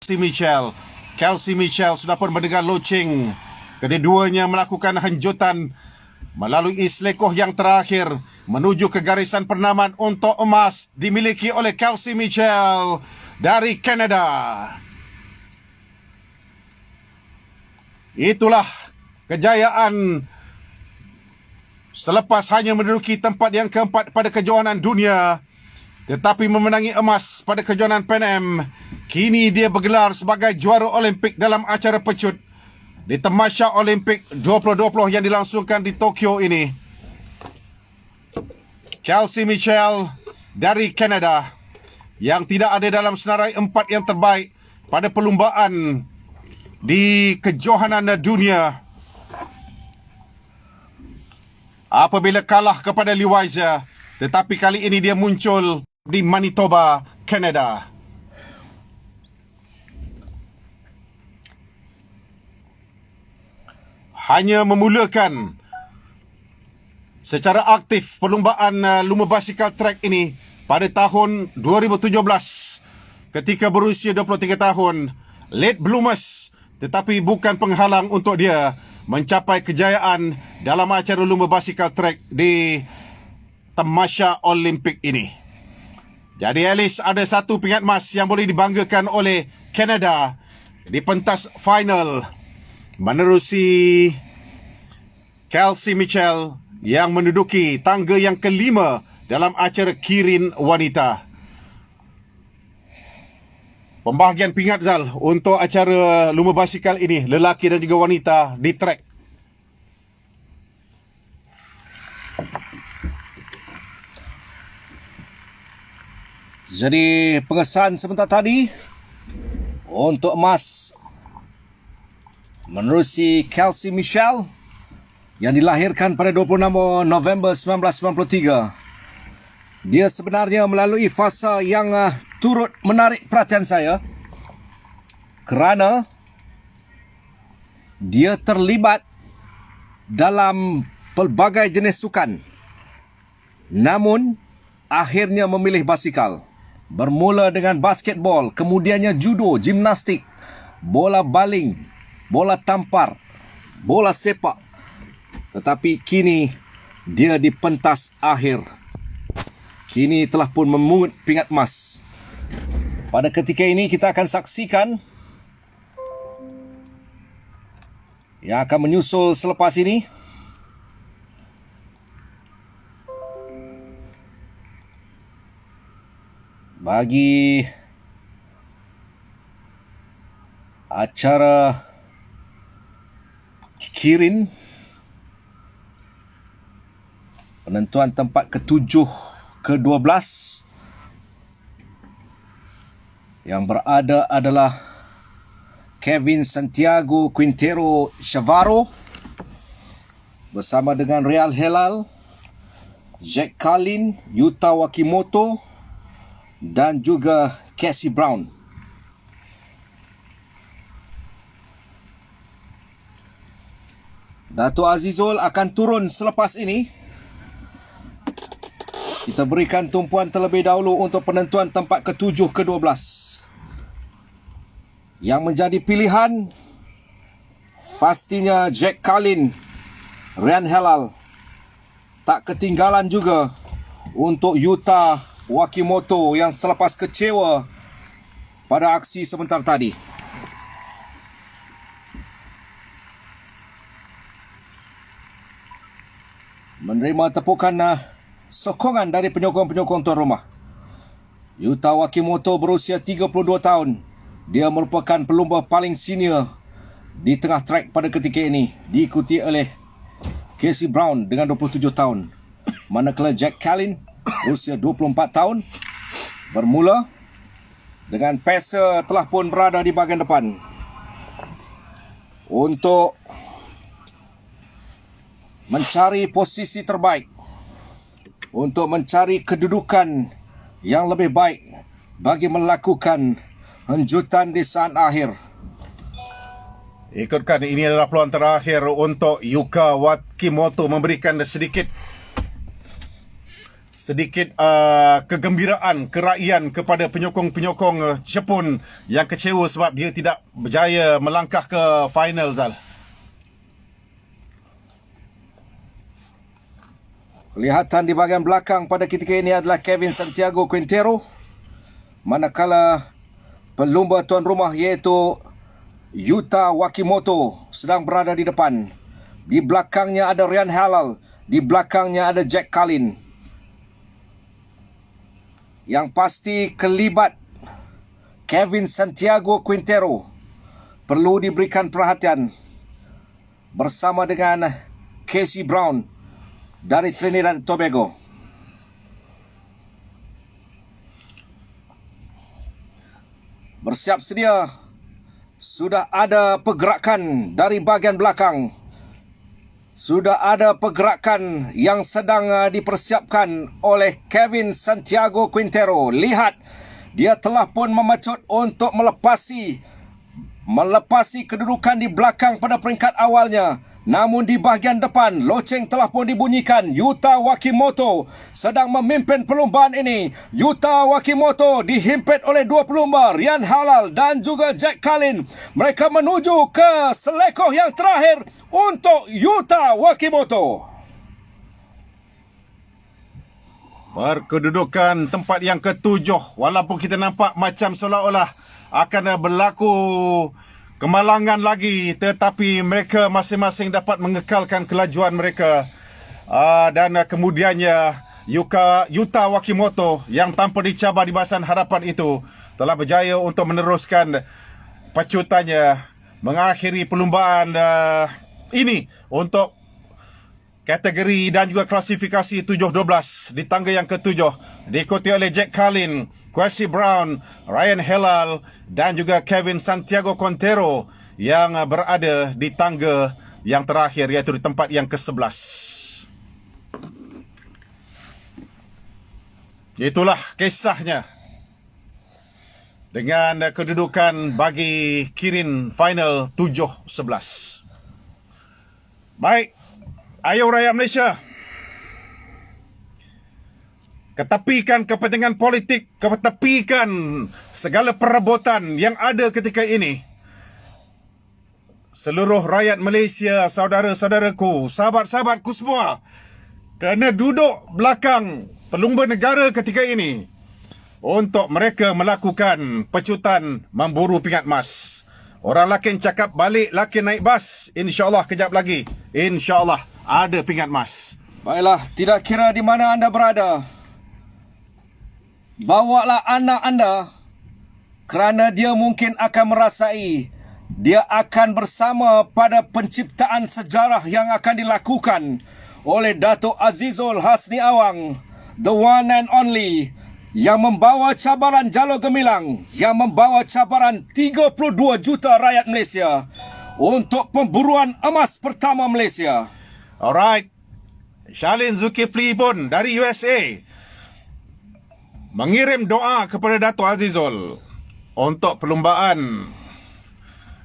Kelsey Mitchell sudah pun mendengar loceng. Kedua-duanya melakukan hanjutan melalui selekoh yang terakhir menuju ke garisan pernaman untuk emas dimiliki oleh Kelsey Mitchell dari Kanada. Itulah kejayaan selepas hanya menduduki tempat yang keempat pada kejohanan dunia, tetapi memenangi emas pada kejohanan Pan Am. Kini dia bergelar sebagai juara Olimpik dalam acara pecut di Tamasya Olimpik 2020 yang dilangsungkan di Tokyo ini. Kelsey Mitchell dari Kanada yang tidak ada dalam senarai empat yang terbaik pada perlumbaan di kejohanan dunia apabila kalah kepada Lee Weiser, tetapi kali ini dia muncul di Manitoba, Kanada. Hanya memulakan secara aktif perlumbaan lumba basikal trek ini pada tahun 2017 ketika berusia 23 tahun, late bloomers, tetapi bukan penghalang untuk dia mencapai kejayaan dalam acara lumba basikal trek di Tamasya Olimpik ini. Jadi at least ada satu pingat emas yang boleh dibanggakan oleh Kanada di pentas final menerusi Kelsey Mitchell yang menduduki tangga yang kelima dalam acara Kirin Wanita. Pembahagian pingat Zal untuk acara lumba basikal ini, lelaki dan juga wanita di trek. Jadi pengesahan sebentar tadi untuk emas menerusi Kelsey Mitchell yang dilahirkan pada 26 November 1993. Dia sebenarnya melalui fasa yang turut menarik perhatian saya kerana dia terlibat dalam pelbagai jenis sukan, namun akhirnya memilih basikal. Bermula dengan basketball, kemudiannya judo, gimnastik, bola baling, bola tampar, bola sepak. Tetapi kini dia di pentas akhir. Kini telah pun memungut pingat emas. Pada ketika ini kita akan saksikan yang akan menyusul selepas ini. Bagi acara Kirin, penentuan tempat ke-7 ke-12 yang berada adalah Kevin Santiago Quintero Chavarro bersama dengan Real Helal, Jack Carlin, Yuta Wakimoto dan juga Casey Brown. Dato' Azizul akan turun selepas ini. Kita berikan tumpuan terlebih dahulu untuk penentuan tempat ke-7 ke-12. Yang menjadi pilihan pastinya Jack Carlin, Ryan Helal. Tak ketinggalan juga untuk Yuta Wakimoto yang selepas kecewa pada aksi sebentar tadi. Menerima tepukan sokongan dari penyokong-penyokong tuan rumah. Yuta Wakimoto berusia 32 tahun. Dia merupakan pelumba paling senior di tengah trek pada ketika ini, diikuti oleh Casey Brown dengan 27 tahun. Manakala Jack Carlin berusia 24 tahun bermula dengan pesa telah pun berada di bahagian depan untuk mencari posisi terbaik, untuk mencari kedudukan yang lebih baik bagi melakukan hanjutan di saat akhir. Ikutkan, ini adalah peluang terakhir untuk Yuka Wakimoto memberikan sedikit sedikit kegembiraan, kerakyaan kepada penyokong-penyokong Jepun yang kecewa sebab dia tidak berjaya melangkah ke final, Zal. Kelihatan di bahagian belakang pada ketika ini adalah Kevin Santiago Quintero, manakala pelumba tuan rumah iaitu Yuta Wakimoto sedang berada di depan. Di belakangnya ada Ryan Halal, di belakangnya ada Jack Carlin. Yang pasti kelibat Kevin Santiago Quintero perlu diberikan perhatian bersama dengan Casey Brown dari Trinidad dan Tobago. Bersiap sedia. Sudah ada pergerakan dari bahagian belakang. Sudah ada pergerakan yang sedang dipersiapkan oleh Kevin Santiago Quintero. Lihat, dia telah pun memecut untuk melepasi kedudukan di belakang pada peringkat awalnya. Namun di bahagian depan, loceng telah pun dibunyikan. Yuta Wakimoto sedang memimpin perlumbaan ini. Yuta Wakimoto dihimpit oleh dua pelumba, Ryan Halal dan juga Jack Carlin. Mereka menuju ke selekoh yang terakhir untuk Yuta Wakimoto. Berkedudukan tempat yang ketujuh, walaupun kita nampak macam seolah-olah akan berlaku kemalangan lagi, tetapi mereka masing-masing dapat mengekalkan kelajuan mereka. Dan kemudiannya Yuta Wakimoto yang tanpa dicabar di barisan hadapan itu telah berjaya untuk meneruskan pacutannya, mengakhiri perlumbaan ini untuk kategori dan juga klasifikasi 7-12 di tangga yang ketujuh, diikuti oleh Jack Carlin, Casey Brown, Ryan Halal dan juga Kevin Santiago Quintero yang berada di tangga yang terakhir, iaitu di tempat yang ke-11. Itulah kisahnya dengan kedudukan bagi Kirin final 7-11. Baik, ayo rakyat Malaysia, ketepikan kepentingan politik, ketepikan segala perebutan yang ada ketika ini. Seluruh rakyat Malaysia, saudara-saudaraku, sahabat-sahabatku semua, kena duduk belakang pelumba negara ketika ini untuk mereka melakukan pecutan memburu pingat emas. Orang lakin cakap balik, lakin naik bas. InsyaAllah kejap lagi, InsyaAllah ada pingat emas. Baiklah, tidak kira di mana anda berada, bawalah anak anda, kerana dia mungkin akan merasai dia akan bersama pada penciptaan sejarah yang akan dilakukan oleh Dato' Azizul Hasni Awang, the one and only, yang membawa cabaran Jalur Gemilang, yang membawa cabaran 32 juta rakyat Malaysia untuk pemburuan emas pertama Malaysia. Alright, Shalin Zulkifli pun dari USA mengirim doa kepada Dato' Azizul untuk perlumbaan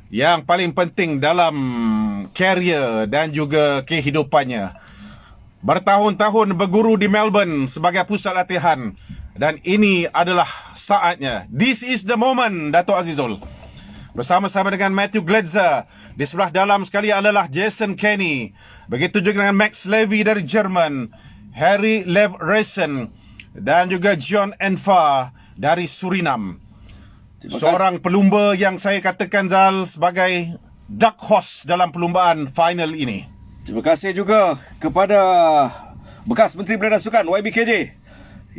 yang paling penting dalam karier dan juga kehidupannya. Bertahun-tahun berguru di Melbourne sebagai pusat latihan, dan ini adalah saatnya. This is the moment, Dato' Azizul. Bersama-sama dengan Matthew Gletzer. Di sebelah dalam sekali adalah Jason Kenny. Begitu juga dengan Max Levy dari Jerman, Harry Lev Resen dan juga John Enfa dari Surinam. Seorang pelumba yang saya katakan, Zal, sebagai dark horse dalam perlumbaan final ini. Terima kasih juga kepada bekas Menteri Belia dan Sukan YBKJ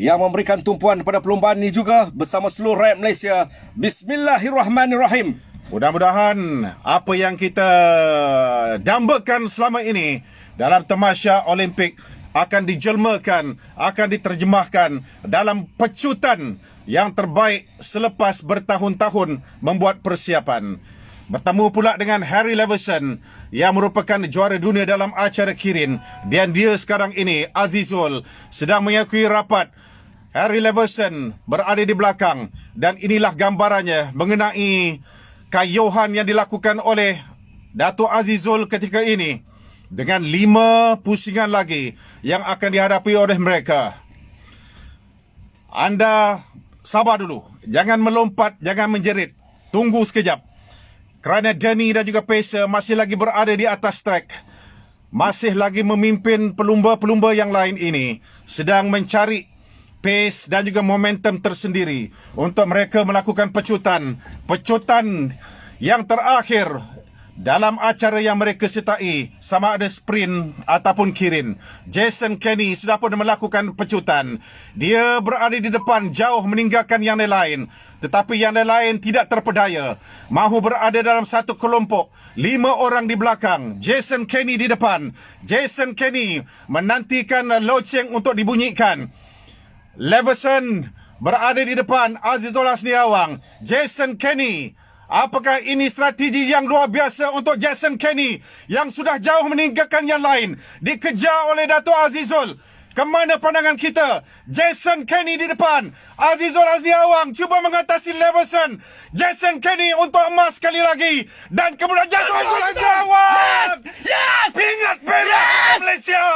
yang memberikan tumpuan pada perlumbaan ini juga bersama seluruh rakyat Malaysia. Bismillahirrahmanirrahim. Mudah-mudahan apa yang kita dambakan selama ini dalam tamasya Olimpik akan dijelmakan, akan diterjemahkan dalam pecutan yang terbaik selepas bertahun-tahun membuat persiapan. Bertemu pula dengan Harry Leveson yang merupakan juara dunia dalam acara Kirin, dan dia sekarang ini, Azizul, sedang mengakui rapat. Harry Leveson berada di belakang, dan inilah gambarannya mengenai kayuhan yang dilakukan oleh Dato' Azizul ketika ini, dengan 5 pusingan lagi yang akan dihadapi oleh mereka. anda sabar dulu. Jangan melompat, jangan menjerit. Tunggu sekejap. Kerana Danny dan juga Pacer masih lagi berada di atas trek. Masih lagi memimpin pelumba-pelumba yang lain ini. Sedang mencari pace dan juga momentum tersendiri untuk mereka melakukan pecutan. Pecutan yang terakhir dalam acara yang mereka sertai, sama ada sprint ataupun kirin. Jason Kenny sudah pun melakukan pecutan. Dia berada di depan jauh meninggalkan yang lain. Tetapi yang lain tidak terpedaya. Mahu berada dalam satu kelompok. 5 orang di belakang. Jason Kenny di depan. Jason Kenny menantikan loceng untuk dibunyikan. Leverson berada di depan Azizul Hasniawang. Jason Kenny. Apakah ini strategi yang luar biasa untuk Jason Kenny yang sudah jauh meninggalkan yang lain? Dikejar oleh Dato' Azizul. Kemana pandangan kita? Jason Kenny di depan. Azizul Hasniawang cuba mengatasi Leverson. Jason Kenny untuk emas sekali lagi. Dan kemudian Azizul Hasniawang. Yes! Ingat perak Malaysia.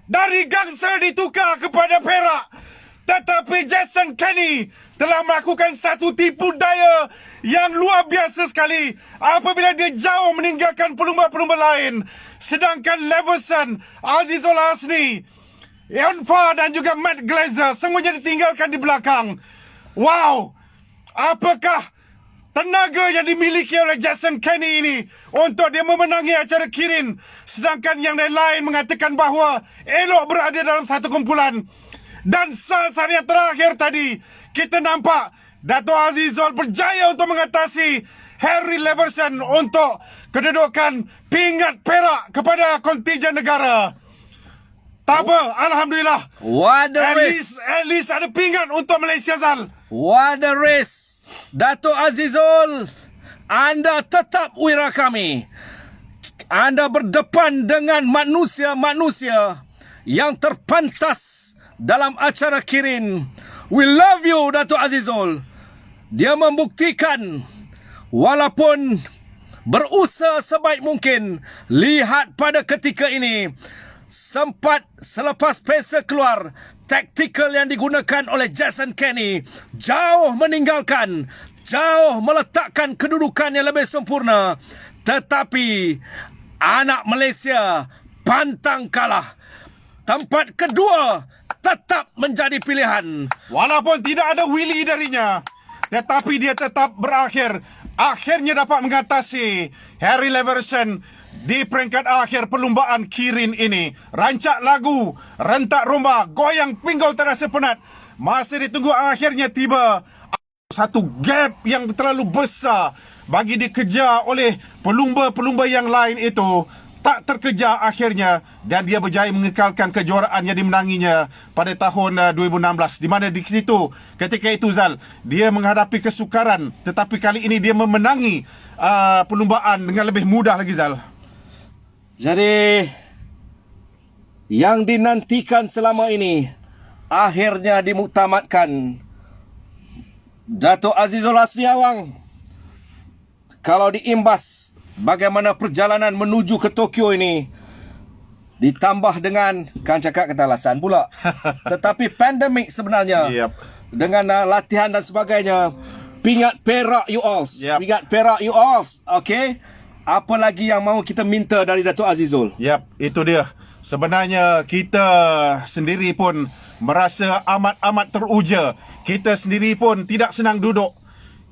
Dari gangsa ditukar kepada perak. Tetapi Jason Kenny telah melakukan satu tipu daya yang luar biasa sekali apabila dia jauh meninggalkan pelumba-pelumba lain. Sedangkan Leverson, Azizul Hasni, Enfa dan juga Matt Glazer semuanya ditinggalkan di belakang. Wow! Apakah tenaga yang dimiliki oleh Jason Kenny ini untuk dia memenangi acara kirin, sedangkan yang lain mengatakan bahawa elok berada dalam satu kumpulan. Dan saat yang terakhir tadi, kita nampak Dato' Azizul berjaya untuk mengatasi Harry Leverson untuk kedudukan pingat perak kepada kontijen negara. Tak apa, Alhamdulillah. What a race! At least ada pingat untuk Malaysia, Zal. What a race! Dato' Azizul, anda tetap wira kami. Anda berdepan dengan manusia-manusia yang terpantas dalam acara kirin. We love you, Dato' Azizul. Dia membuktikan walaupun berusaha sebaik mungkin. Lihat pada ketika ini, sempat selepas Pacer keluar, taktikal yang digunakan oleh Jason Kenny jauh meninggalkan, jauh meletakkan kedudukan yang lebih sempurna. Tetapi anak Malaysia pantang kalah. Tempat kedua tetap menjadi pilihan. Walaupun tidak ada Willy darinya, tetapi dia tetap berakhir. Akhirnya dapat mengatasi Harry Leverson di peringkat akhir perlumbaan kirin ini. Rancak lagu, rentak rumba, goyang pinggul terasa penat. Masih ditunggu akhirnya tiba. Satu gap yang terlalu besar bagi dikejar oleh pelumba-pelumba yang lain itu. Tak terkejar akhirnya dan dia berjaya mengekalkan kejuaraan yang dimenanginya pada tahun 2016, di mana di situ ketika itu, Zal, dia menghadapi kesukaran, tetapi kali ini dia memenangi perlumbaan dengan lebih mudah lagi, Zal. Jadi yang dinantikan selama ini akhirnya dimuktamadkan. Dato' Azizul Hasniawang, kalau diimbas bagaimana perjalanan menuju ke Tokyo ini, ditambah dengan, kan cakap kata alasan pula, tetapi pandemik sebenarnya. Yep. Dengan latihan dan sebagainya. Pingat perak you all. Yep. Pingat perak you all. Okay. Apa lagi yang mahu kita minta dari Dato' Azizul? Yap, itu dia. Sebenarnya kita sendiri pun merasa amat-amat teruja. Kita sendiri pun tidak senang duduk.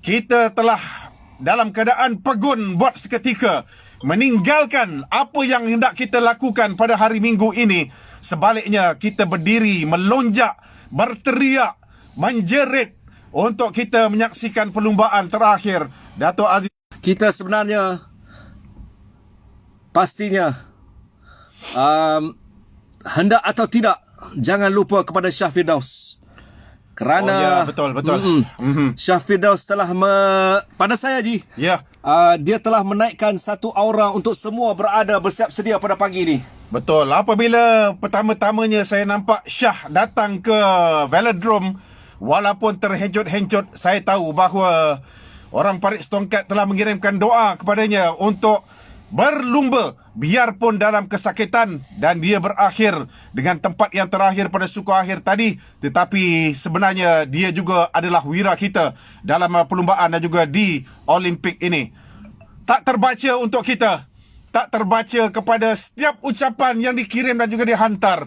Kita telah dalam keadaan pegun buat seketika, meninggalkan apa yang hendak kita lakukan pada hari Minggu ini. Sebaliknya, kita berdiri, melonjak, berteriak, menjerit untuk kita menyaksikan perlumbaan terakhir Dato' Aziz. Kita sebenarnya pastinya hendak atau tidak, jangan lupa kepada Shah Firdaus. Kerana betul. Shah Firdaus telah pada saya Ji, Ya. dia telah menaikkan satu aura untuk semua berada bersiap sedia pada pagi ini. Betul. Apabila pertama-tamanya saya nampak Shah datang ke Velodrome, walaupun terhencut-hencut, saya tahu bahawa orang parit setongkat telah mengirimkan doa kepadanya untuk berlumba biarpun dalam kesakitan, dan dia berakhir dengan tempat yang terakhir pada suku akhir tadi, tetapi sebenarnya dia juga adalah wira kita dalam perlumbaan dan juga di Olimpik ini. Tak terbaca untuk kita, tak terbaca kepada setiap ucapan yang dikirim dan juga dihantar.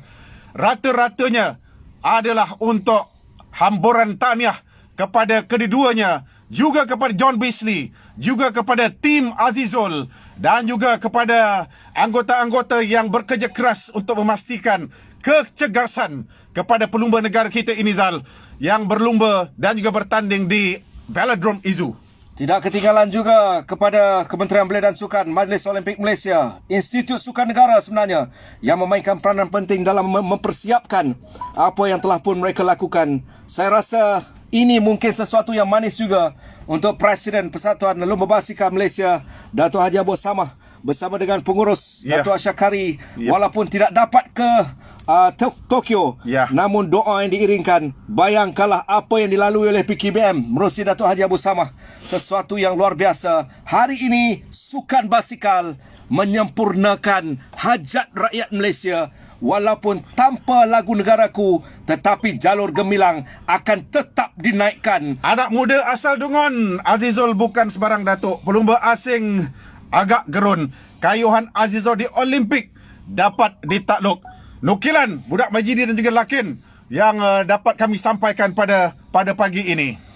Rata-ratanya adalah untuk hamburan tahniah kepada kedua-duanya, juga kepada John Beasley, juga kepada tim Azizul, dan juga kepada anggota-anggota yang bekerja keras untuk memastikan kecergasan kepada pelumba negara kita ini, Zal, yang berlumba dan juga bertanding di Velodrome Izu. Tidak ketinggalan juga kepada Kementerian Belia dan Sukan, Majlis Olimpik Malaysia, Institut Sukan Negara sebenarnya, yang memainkan peranan penting dalam mempersiapkan apa yang telah pun mereka lakukan. Saya rasa ini mungkin sesuatu yang manis juga untuk Presiden Persatuan Lumba Basikal Malaysia, Dato' Haji Abu Samah, bersama dengan pengurus Dato' Asyakari, walaupun tidak dapat ke Tokyo, namun doa yang diiringkan. Bayangkanlah apa yang dilalui oleh PKBM menerusi Dato' Haji Abu Samah, sesuatu yang luar biasa. Hari ini sukan basikal menyempurnakan hajat rakyat Malaysia. Walaupun tanpa lagu negaraku, tetapi jalur gemilang akan tetap dinaikkan. Anak muda asal Dungun, Azizul bukan sebarang datuk. Pelumba asing agak gerun. Kayuhan Azizul di Olimpik dapat ditakluk. Nukilan budak Majidi dan juga Lakin yang dapat kami sampaikan pada pagi ini.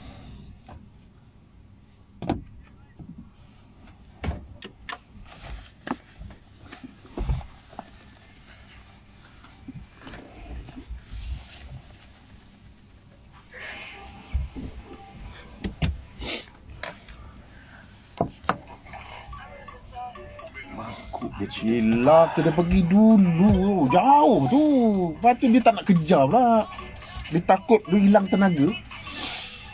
Dia cila kena pergi dulu. Jauh tu. Lepas tu dia tak nak kejar pula. Dia takut dia hilang tenaga.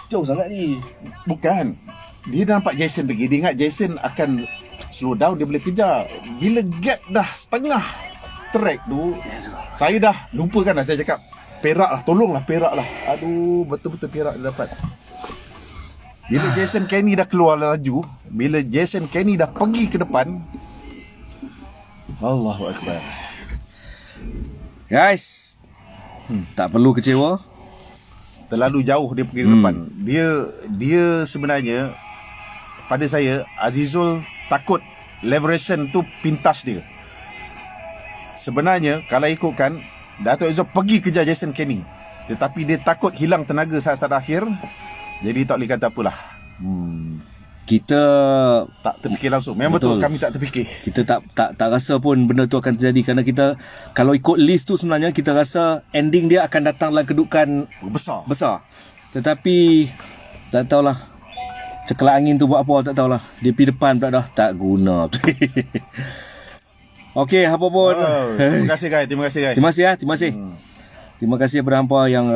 Jauh sangat ni. Bukan. Dia dah nampak Jason pergi. Dia ingat Jason akan slow down, dia boleh kejar. Bila gap dah setengah track tu, saya dah lupakan dah. Saya cakap, Perak lah, tolonglah Perak lah. Aduh, betul-betul Perak dia dapat. Bila Jason Kenny dah keluar laju, bila Jason Kenny dah pergi ke depan, Allahu Akbar. Guys, tak perlu kecewa. Terlalu jauh dia pergi ke depan. Dia sebenarnya, pada saya, Azizul takut Leverson tu pintas dia. Sebenarnya kalau ikutkan, Dato' Azizul pergi kejar Jason Kenny, tetapi dia takut hilang tenaga saat-saat akhir. Jadi tak boleh kata apalah. Kita tak terfikir langsung. Memang betul kami tak terfikir. Kita tak rasa pun benda tu akan terjadi, kerana kita kalau ikut list tu sebenarnya kita rasa ending dia akan datang dalam kedudukan besar. Tetapi tak tahulah cekala angin tu buat apa, tak tahulah. Dia pergi depan pula dah tak guna. Okey, apa pun. Terima kasih guys, terima kasih guys. Terima kasih. Terima kasih kepada hampa yang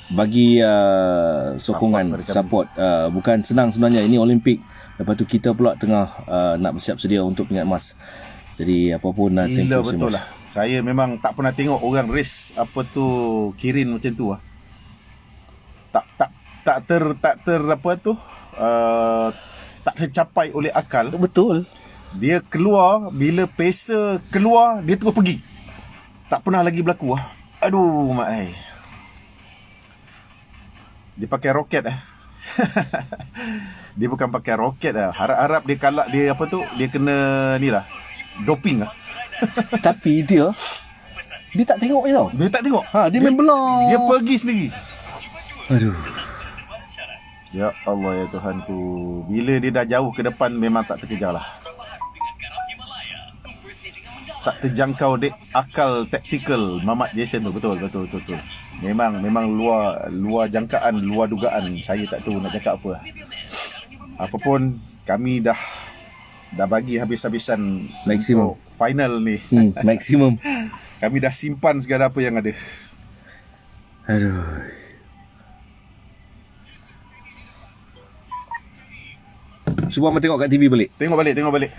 bagi sokongan, support. Bukan senang sebenarnya, ini Olimpik. Lepas tu kita pula tengah nak bersiap sedia untuk pingat emas. Jadi apa pun thank you betul lah. Saya memang tak pernah tengok orang race apa tu kirin macam tu lah. Tak tercapai oleh akal. Betul. Dia keluar, bila pacer keluar, dia terus pergi. Tak pernah lagi berlaku lah. Aduh mak ai. Dia pakai roket Dia bukan pakai roket lah. Harap-harap dia kalak, dia apa tu, dia kena ni lah, doping lah. Tapi dia tak tengok je tau. Dia tak tengok. Dia main belah. Dia pergi sendiri. Aduh. Ya Allah ya Tuhanku. Bila dia dah jauh ke depan, memang tak terkejar lah. Tak terjangkau dek akal taktikal Mamat Jason tu. Betul. Memang luar jangkaan, luar dugaan. Saya tak tahu nak cakap apa. Apapun, kami dah bagi habis-habisan maksimum untuk final ni. Maksimum. Kami dah simpan segala apa yang ada. Aduh. Cuba abang tengok kat TV balik. Tengok balik.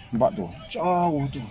Nampak tu, jauh tu.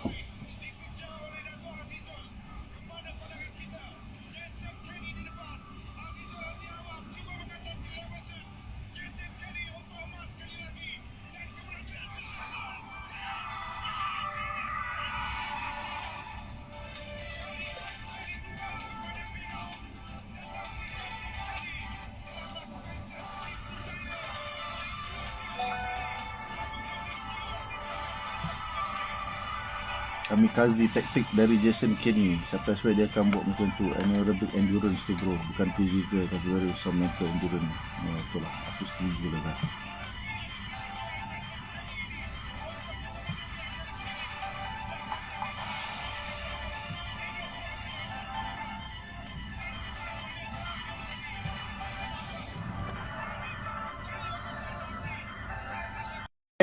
kamikaze taktik dari Jason Kenny. Siapa expect dia akan buat macam tu? Anaerobic endurance tu bro, bukan physical tapi very some mental endurance. Itulah, aku setuju lah Zah.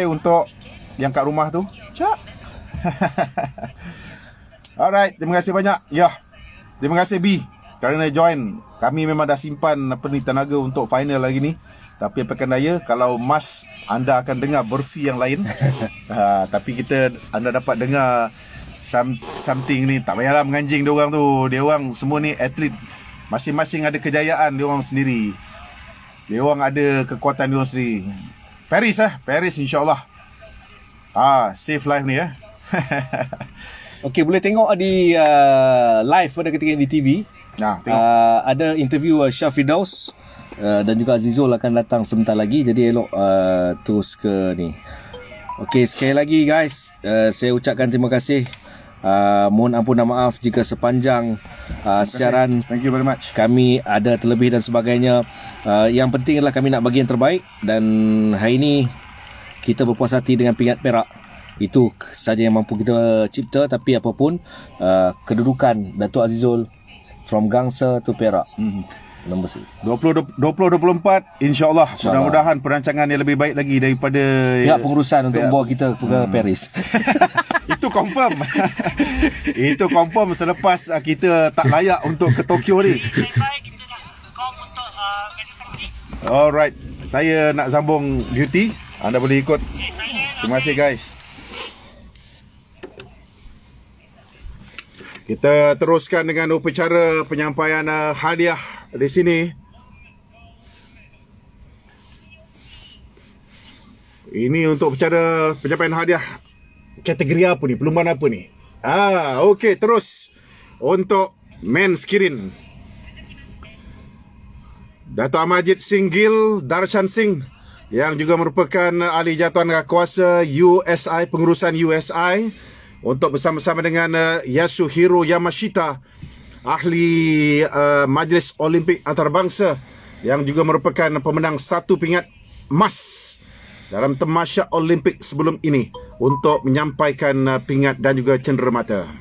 Untuk yang kat rumah tu, cak. Alright, terima kasih banyak. Ya, terima kasih B kerana join. Kami memang dah simpan tenaga untuk final lagi ni. Tapi apa daya, kalau Mas anda akan dengar versi yang lain. Tapi anda dapat dengar something ni. Tak payahlah menganjing dia orang tu. Dia orang semua ni atlet. Masing-masing ada kejayaan dia orang sendiri. Dia orang ada kekuatan dia orang sendiri. Paris insyaAllah. Save life ni ya. Okey, boleh tengok di live pada ketika di TV. Tengok. Ada interview Syah Firdaus dan juga Azizul akan datang sebentar lagi. Jadi elok terus ke ni. Okey, sekali lagi guys, saya ucapkan terima kasih. Mohon ampun dan maaf jika sepanjang siaran Thank you very much. kami ada terlebih dan sebagainya. Yang penting adalah kami nak bagi yang terbaik. Dan hari ini kita berpuas hati dengan pingat perak. Itu saja yang mampu kita cipta. Tapi apapun, kedudukan Datuk Azizul from Gangsa to Perak, nombor 2024 insyaAllah. Mudah-mudahan perancangan yang lebih baik lagi daripada pihak pengurusan untuk bawa kita ke Paris. Itu confirm. Itu confirm selepas kita tak layak untuk ke Tokyo ni. Alright, saya nak sambung duty. Anda boleh ikut. Terima kasih guys. Kita teruskan dengan upacara penyampaian hadiah di sini. Ini untuk upacara penyampaian hadiah kategori apa ni? Perlumbaan apa ni? Okey, terus untuk men's kirin. Dato' Amajid Singgil Darshan Singh yang juga merupakan ahli jatuhan kuasa USI, pengurusan USI, untuk bersama-sama dengan Yasuhiro Yamashita, ahli Majlis Olimpik Antarabangsa yang juga merupakan pemenang 1 pingat emas dalam Tamasya Olimpik sebelum ini, untuk menyampaikan pingat dan juga cenderamata.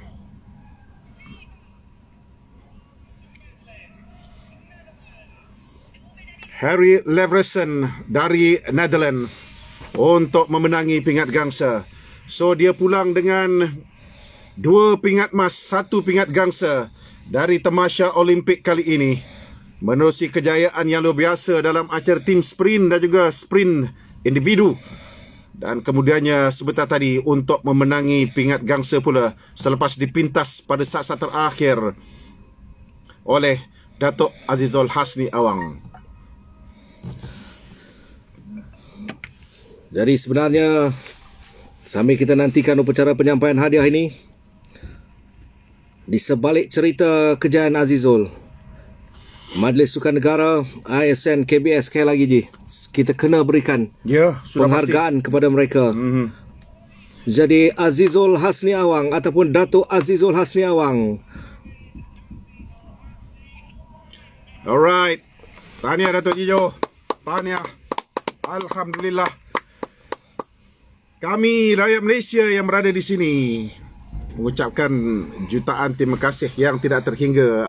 Harry Leverson dari Netherlands untuk memenangi pingat gangsa. So dia pulang dengan 2 pingat emas, 1 pingat gangsa dari Tamasya Olimpik kali ini, menerusi kejayaan yang luar biasa dalam acara tim sprint dan juga sprint individu. Dan kemudiannya sebentar tadi untuk memenangi pingat gangsa pula selepas dipintas pada saat-saat terakhir oleh Datuk Azizul Hasni Awang. Jadi sebenarnya sambil kita nantikan upacara penyampaian hadiah ini, di sebalik cerita kejayaan Azizul, Majlis Sukan Negara, ISN, KBS, sekali lagi Ji, kita kena berikan penghargaan pasti kepada mereka. Jadi Azizul Hasni Awang ataupun Datuk Azizul Hasni Awang. Alright, tahniah Datuk Jijo, tahniah. Alhamdulillah. Kami rakyat Malaysia yang berada di sini mengucapkan jutaan terima kasih yang tidak terhingga.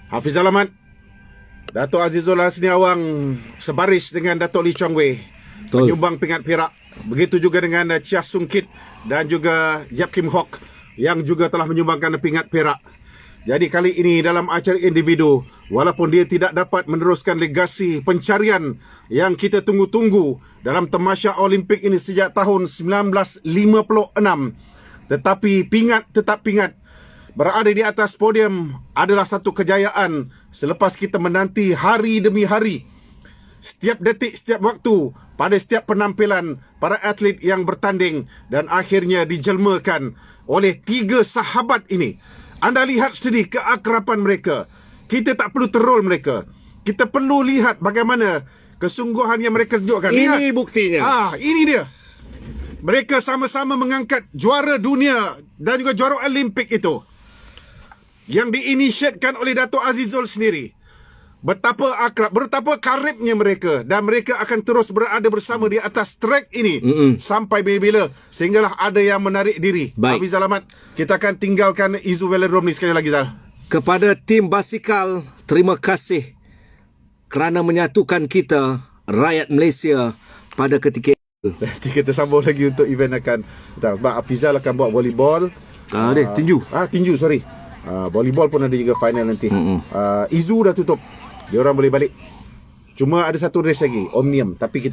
Hafiz Alamat, Datuk Azizul Hasni Awang sebaris dengan Datuk Lee Chong Wei menyumbang pingat perak. Begitu juga dengan Chia Sung Kit dan juga Yap Kim Hock yang juga telah menyumbangkan pingat perak. Jadi kali ini dalam acara individu walaupun dia tidak dapat meneruskan legasi pencarian yang kita tunggu-tunggu dalam tamasya Olimpik ini sejak tahun 1956. Tetapi tetap pingat, berada di atas podium adalah satu kejayaan selepas kita menanti hari demi hari. Setiap detik, setiap waktu, pada setiap penampilan para atlet yang bertanding dan akhirnya dijelmakan oleh 3 sahabat ini. Anda lihat sendiri keakraban mereka. Kita tak perlu terol mereka. Kita perlu lihat bagaimana kesungguhan yang mereka tunjukkan. Ini buktinya. Ini dia. Mereka sama-sama mengangkat juara dunia dan juga juara Olimpik itu, yang diinisiatkan oleh Dato' Azizul sendiri. Betapa akrab, betapa karibnya mereka, dan mereka akan terus berada bersama di atas trek ini sampai bila-bila, sehinggalah ada yang menarik diri. Baik. Habis alamat, kita akan tinggalkan isu velodrome ni sekali lagi, Zal. Kepada tim basikal, terima kasih kerana menyatukan kita, rakyat Malaysia, pada ketika itu. Nanti kita sambung lagi untuk event akan. Sebab Afizal akan buat volleyball. Tinju. Tinju, sorry. Volleyball pun ada juga final nanti. Izu dah tutup. Dia orang boleh balik. Cuma ada satu race lagi, Omnium. Tapi kita